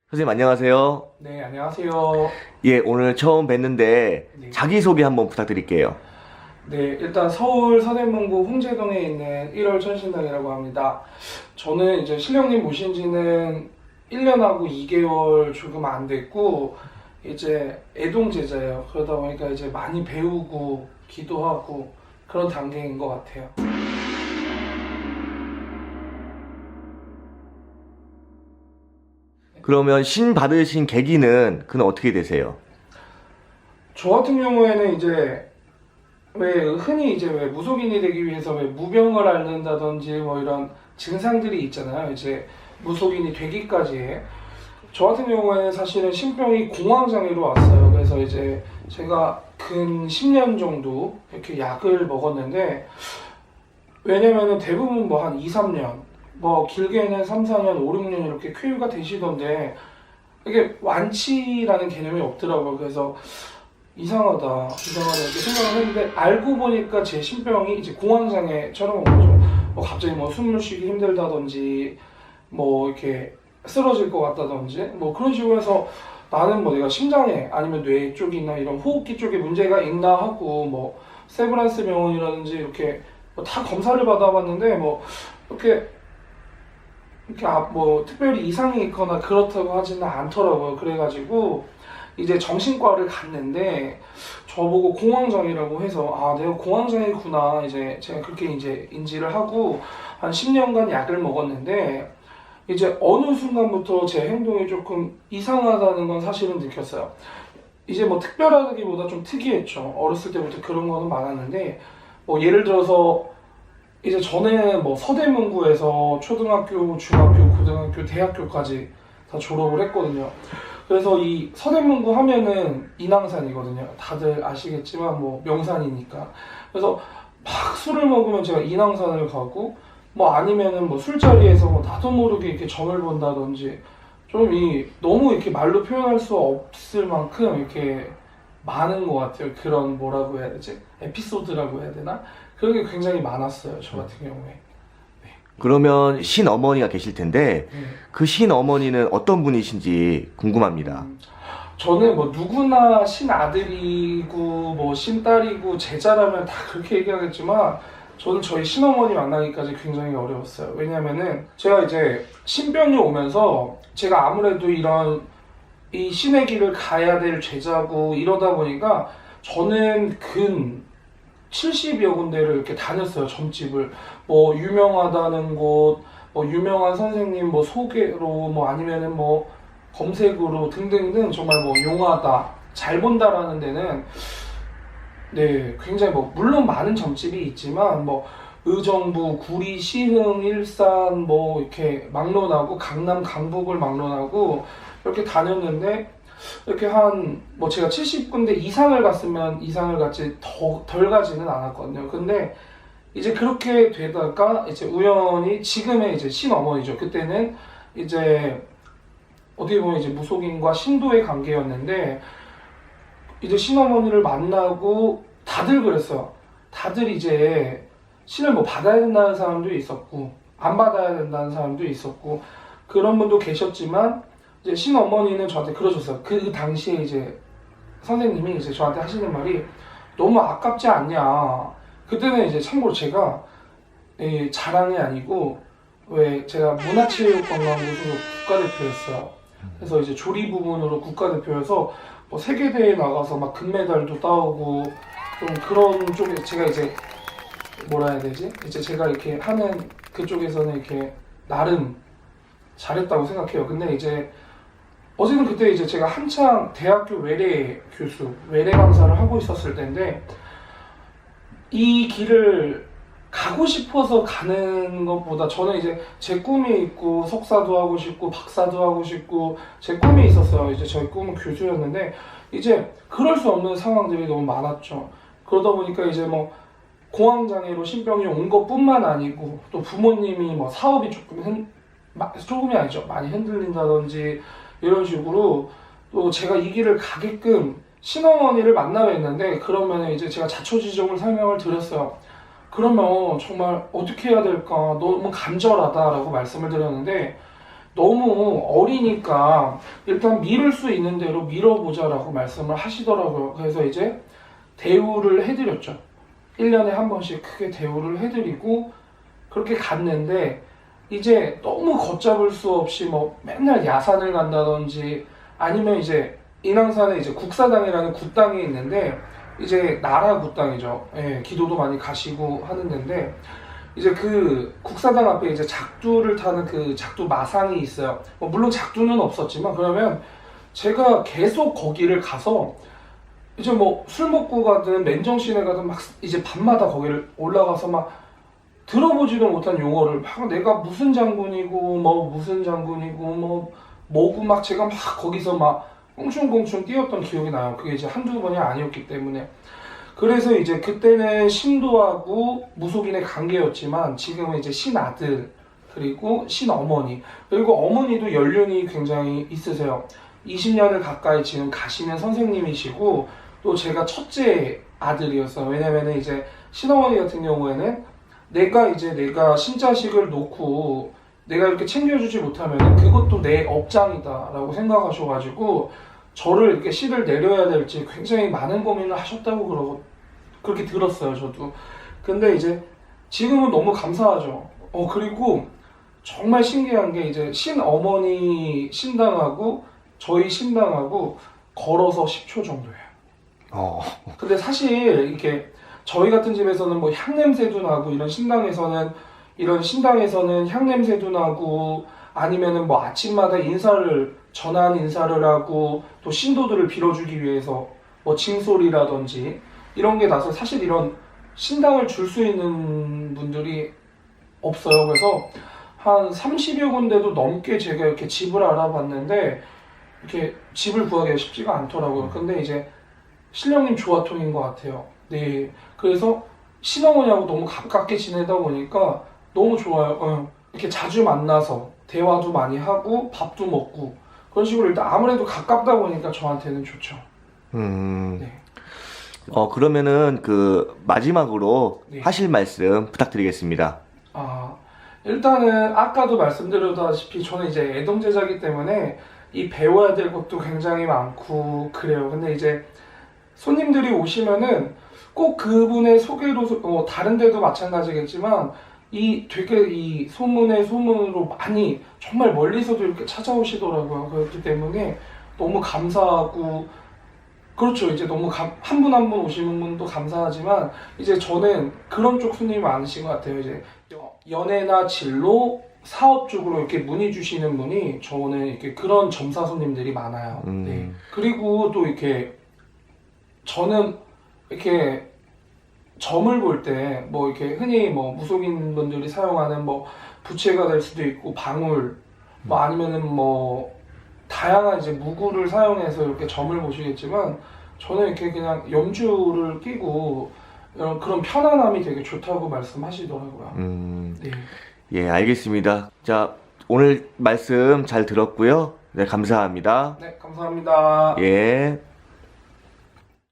선생님 안녕하세요. 네, 안녕하세요. 예, 오늘 처음 뵀는데 네. 자기소개 한번 부탁드릴게요. 네, 일단 서울 서대문구 홍제동에 있는 1월 천신당이라고 합니다. 저는 이제 신령님 모신 지는 1년하고 2개월 조금 안 됐고, 이제 애동제자예요. 그러다 보니까 이제 많이 배우고, 기도하고, 그런 단계인 것 같아요. 그러면 신 받으신 계기는 그는 어떻게 되세요? 저 같은 경우에는 이제 왜 흔히 이제 왜 무속인이 되기 위해서 왜 무병을 앓는다든지 뭐 이런 증상들이 있잖아요. 이제 무속인이 되기까지의 저 같은 경우에는 사실은 신병이 공황장애로 왔어요. 그래서 이제 제가 근 10년 정도 이렇게 약을 먹었는데 왜냐면은 대부분 뭐 한 2, 3년 뭐 길게는 3, 4년, 5, 6년 이렇게 쾌유가 되시던데 이게 완치라는 개념이 없더라고요. 그래서 이상하다 이렇게 생각을 했는데 알고 보니까 제 신병이 이제 공황장애처럼 온 거죠. 뭐 갑자기 뭐 숨을 쉬기 힘들다든지 뭐 이렇게 쓰러질 것 같다든지 뭐 그런 식으로 해서 나는 뭐 내가 심장에 아니면 뇌 쪽이나 이런 호흡기 쪽에 문제가 있나 하고 뭐 세브란스 병원이라든지 이렇게 뭐 다 검사를 받아봤는데 뭐 이렇게 뭐 특별히 이상이 있거나 그렇다고 하지는 않더라고요. 그래가지고 이제 정신과를 갔는데 저보고 공황장애라고 해서 아 내가 공황장애구나 이제 제가 그렇게 이제 인지를 하고 한 10년간 약을 먹었는데 이제 어느 순간부터 제 행동이 조금 이상하다는 건 사실은 느꼈어요. 이제 뭐 특별하다기보다 좀 특이했죠. 어렸을 때부터 그런 거는 많았는데 뭐 예를 들어서 이제 저는 뭐 서대문구에서 초등학교, 중학교, 고등학교, 대학교까지 다 졸업을 했거든요. 그래서 이 서대문구 하면은 인왕산이거든요. 다들 아시겠지만 뭐 명산이니까. 그래서 막 술을 먹으면 제가 인왕산을 가고 뭐 아니면은 뭐 술자리에서 뭐 나도 모르게 이렇게 점을 본다든지 좀 너무 이렇게 말로 표현할 수 없을 만큼 이렇게 많은 것 같아요. 그런 뭐라고 해야 되지? 에피소드라고 해야 되나? 그런 게 굉장히 많았어요. 저 같은 경우에. 그러면 신어머니가 계실 텐데 네. 그 신어머니는 어떤 분이신지 궁금합니다. 저는 뭐 누구나 신아들이고 뭐 신딸이고 제자라면 다 그렇게 얘기하겠지만 저는 저희 신어머니 만나기까지 굉장히 어려웠어요. 왜냐면은 제가 이제 신병이 오면서 제가 아무래도 이런 이 신의 길을 가야 될 제자고 이러다 보니까 저는 근 70여 군데를 이렇게 다녔어요. 점집을 뭐 유명하다는 곳, 뭐 유명한 선생님 뭐 소개로 뭐 아니면은 뭐 검색으로 등등등 정말 뭐 용하다, 잘 본다라는 데는 네 굉장히 뭐 물론 많은 점집이 있지만 뭐 의정부, 구리, 시흥, 일산 뭐 이렇게 막론하고 강남, 강북을 막론하고 이렇게 다녔는데 이렇게 한 뭐 제가 70군데 이상을 갔으면 이상을 갔지 덜 가지는 않았거든요. 근데 이제 그렇게 되다가 이제 우연히 지금의 이제 신어머니죠. 그때는 이제 어떻게 보면 이제 무속인과 신도의 관계였는데 이제 신어머니를 만나고 다들 그랬어요. 다들 이제 신을 뭐 받아야 된다는 사람도 있었고 안 받아야 된다는 사람도 있었고 그런 분도 계셨지만 이제 신어머니는 저한테 그러셨어요. 그 당시에 이제 선생님이 이제 저한테 하시는 말이 너무 아깝지 않냐. 그때는 이제 참고로 제가 자랑이 아니고 왜 제가 문화체육관광부 국가대표였어요. 그래서 이제 조리 부분으로 국가대표여서 뭐 세계대회 나가서 막 금메달도 따오고 좀 그런 쪽에 제가 이제 뭐라 해야 되지? 이제 제가 이렇게 하는 그쪽에서는 이렇게 나름 잘했다고 생각해요. 근데 이제 어제는 그때 이제 제가 한창 대학교 외래 교수, 외래 강사를 하고 있었을 때인데 이 길을 가고 싶어서 가는 것보다 저는 이제 제 꿈이 있고 석사도 하고 싶고 박사도 하고 싶고 제 꿈이 있었어요. 이제 저희 꿈은 교수였는데 이제 그럴 수 없는 상황들이 너무 많았죠. 그러다 보니까 이제 뭐 공황장애로 신병이 온 것뿐만 아니고 또 부모님이 뭐 사업이 조금이 아니죠. 많이 흔들린다든지 이런 식으로 또 제가 이 길을 가게끔 신어머니를 만나야 했는데 그러면 이제 제가 자초지종을 설명을 드렸어요. 그러면 정말 어떻게 해야 될까 너무 간절하다라고 말씀을 드렸는데 너무 어리니까 일단 미룰 수 있는 대로 미뤄보자라고 말씀을 하시더라고요. 그래서 이제 대우를 해드렸죠. 1년에 한 번씩 크게 대우를 해드리고 그렇게 갔는데 이제 너무 걷잡을 수 없이 뭐 맨날 야산을 간다든지 아니면 이제 인왕산에 이제 국사당이라는 굿당이 있는데 이제 나라 굿당이죠. 예, 기도도 많이 가시고 하는 데인데 이제 그 국사당 앞에 이제 작두를 타는 그 작두 마상이 있어요. 뭐 물론 작두는 없었지만 그러면 제가 계속 거기를 가서 이제 뭐 술 먹고 가든 맨정신에 가든 막 이제 밤마다 거기를 올라가서 막 들어보지도 못한 용어를 막 내가 무슨 장군이고 뭐 무슨 장군이고 뭐 뭐고 막 제가 막 거기서 막 꽁충꽁충 뛰었던 기억이 나요. 그게 이제 한두 번이 아니었기 때문에. 그래서 이제 그때는 신도하고 무속인의 관계였지만 지금은 이제 신아들 그리고 신어머니 그리고 어머니도 연륜이 굉장히 있으세요. 20년을 가까이 지금 가시는 선생님이시고 또 제가 첫째 아들이었어요. 왜냐면은 이제 신어머니 같은 경우에는 내가 신자식을 놓고 내가 이렇게 챙겨주지 못하면 그것도 내 업장이다라고 생각하셔가지고 저를 이렇게 씨를 내려야 될지 굉장히 많은 고민을 하셨다고 그렇게 들었어요, 저도. 근데 이제 지금은 너무 감사하죠. 그리고 정말 신기한 게 이제 신어머니 신당하고 저희 신당하고 걸어서 10초 정도예요. 근데 사실 이렇게 저희 같은 집에서는 뭐 향냄새도 나고 이런 신당에서는 향냄새도 나고 아니면은 뭐 아침마다 전한 인사를 하고 또 신도들을 빌어주기 위해서 뭐 징소리라든지 이런 게 나서 사실 이런 신당을 줄 수 있는 분들이 없어요. 그래서 한 30여 군데도 넘게 제가 이렇게 집을 알아봤는데 이렇게 집을 구하기가 쉽지가 않더라고요. 근데 이제 신령님 조화통인 것 같아요. 네. 그래서 신어머니하고 너무 가깝게 지내다 보니까 너무 좋아요. 이렇게 자주 만나서 대화도 많이 하고 밥도 먹고 그런 식으로 일단 아무래도 가깝다 보니까 저한테는 좋죠. 네. 그러면은 그 마지막으로 네. 하실 말씀 부탁드리겠습니다. 일단은 아까도 말씀드렸다시피 저는 이제 애동제자이기 때문에 이 배워야 될 것도 굉장히 많고 그래요. 근데 이제 손님들이 오시면은 꼭 그분의 소개로 다른 데도 마찬가지겠지만 되게 이 소문으로 많이 정말 멀리서도 이렇게 찾아오시더라고요. 그렇기 때문에 너무 감사하고 그렇죠. 이제 너무 한 분 한 분 오시는 분도 감사하지만 이제 저는 그런 쪽 손님이 많으신 것 같아요. 이제 연애나 진로 사업 쪽으로 이렇게 문의 주시는 분이 저는 이렇게 그런 점사 손님들이 많아요. 네. 그리고 또 이렇게 저는 이렇게 점을 볼 때 뭐 이렇게 흔히 뭐 무속인 분들이 사용하는 뭐 부채가 될 수도 있고 방울 뭐 아니면은 뭐 다양한 이제 무구를 사용해서 이렇게 점을 보시겠지만 저는 이렇게 그냥 염주를 끼고 그런 편안함이 되게 좋다고 말씀하시더라고요. 네. 예, 알겠습니다. 자, 오늘 말씀 잘 들었고요. 네, 감사합니다. 네, 감사합니다. 예.